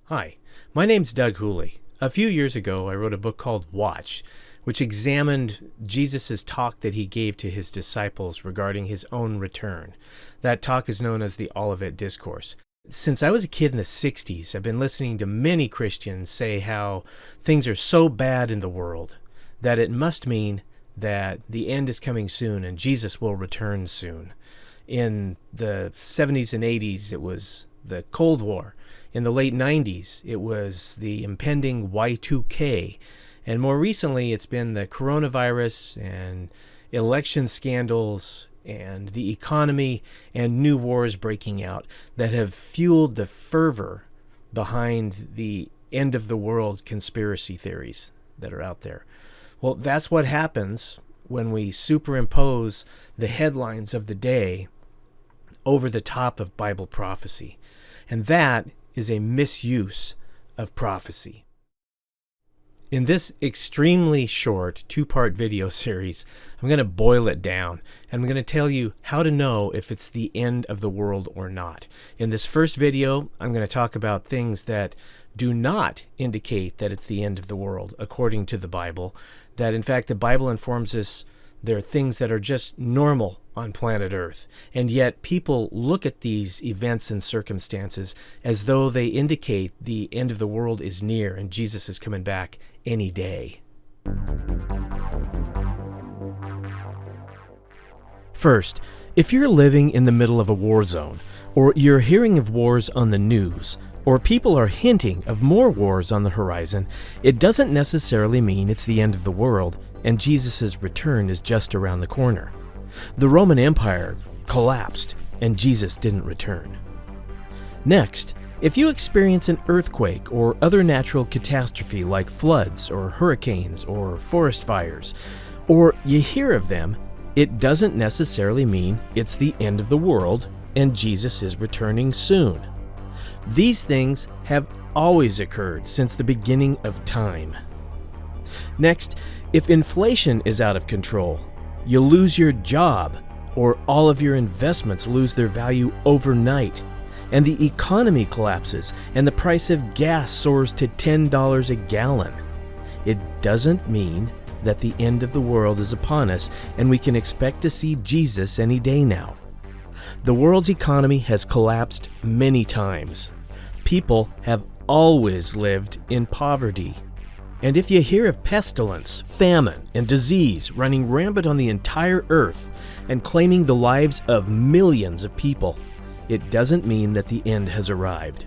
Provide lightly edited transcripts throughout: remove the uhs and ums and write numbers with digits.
Hi, my name's Doug Hooley. A few years ago, I wrote a book called Watch, which examined Jesus' talk that he gave to his disciples regarding his own return. That talk is known as the Olivet Discourse. Since I was a kid in the 60s, I've been listening to many Christians say how things are so bad in the world that it must mean that the end is coming soon and Jesus will return soon. In the 70s and 80s, it was the Cold War. In the late 90s, it was the impending Y2K. And more recently, it's been the coronavirus and election scandals and the economy and new wars breaking out that have fueled the fervor behind the end of the world conspiracy theories that are out there. Well, that's what happens when we superimpose the headlines of the day over the top of Bible prophecy. And that is a misuse of prophecy. In this extremely short two-part video series, I'm going to boil it down, and I'm going to tell you how to know if it's the end of the world or not. In this first video, I'm going to talk about things that do not indicate that it's the end of the world, according to the Bible, that in fact the Bible informs us there are things that are just normal on planet Earth, and yet people look at these events and circumstances as though they indicate the end of the world is near and Jesus is coming back any day. First, if you're living in the middle of a war zone, or you're hearing of wars on the news, or people are hinting of more wars on the horizon, it doesn't necessarily mean it's the end of the world and Jesus' return is just around the corner. The Roman Empire collapsed and Jesus didn't return. Next, if you experience an earthquake or other natural catastrophe like floods or hurricanes or forest fires, or you hear of them, it doesn't necessarily mean it's the end of the world and Jesus is returning soon. These things have always occurred since the beginning of time. Next, if inflation is out of control, you lose your job, or all of your investments lose their value overnight, and the economy collapses and the price of gas soars to $10 a gallon, it doesn't mean that the end of the world is upon us and we can expect to see Jesus any day now. The world's economy has collapsed many times. People have always lived in poverty. And if you hear of pestilence, famine, and disease running rampant on the entire earth and claiming the lives of millions of people, it doesn't mean that the end has arrived.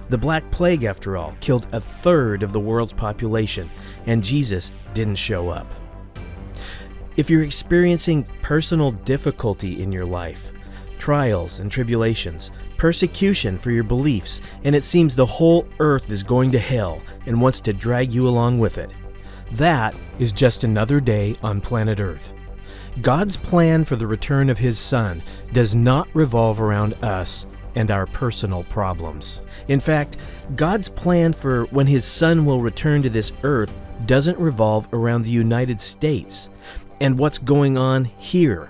The Black Plague, after all, killed a third of the world's population, and Jesus didn't show up. If you're experiencing personal difficulty in your life, trials and tribulations, persecution for your beliefs, and it seems the whole earth is going to hell and wants to drag you along with it, that is just another day on planet Earth. God's plan for the return of His Son does not revolve around us and our personal problems. In fact, God's plan for when His Son will return to this earth doesn't revolve around the United States and what's going on here.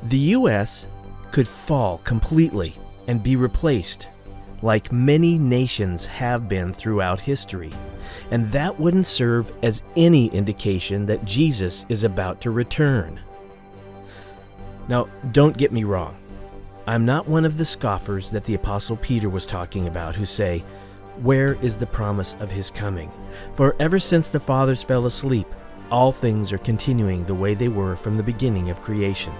The U.S. could fall completely and be replaced, like many nations have been throughout history, and that wouldn't serve as any indication that Jesus is about to return. Now, don't get me wrong. I'm not one of the scoffers that the Apostle Peter was talking about who say, "Where is the promise of His coming? For ever since the fathers fell asleep, all things are continuing the way they were from the beginning of creation."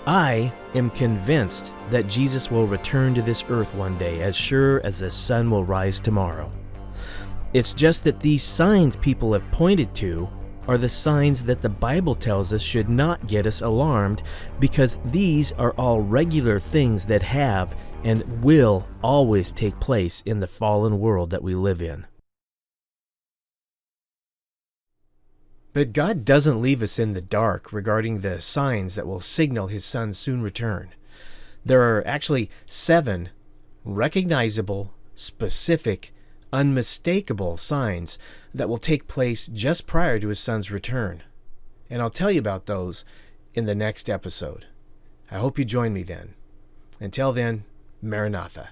I am convinced that Jesus will return to this earth one day as sure as the sun will rise tomorrow. It's just that these signs people have pointed to are the signs that the Bible tells us should not get us alarmed, because these are all regular things that have and will always take place in the fallen world that we live in. But God doesn't leave us in the dark regarding the signs that will signal His Son's soon return. There are actually 7 recognizable, specific, unmistakable signs that will take place just prior to His Son's return. And I'll tell you about those in the next episode. I hope you join me then. Until then, Maranatha.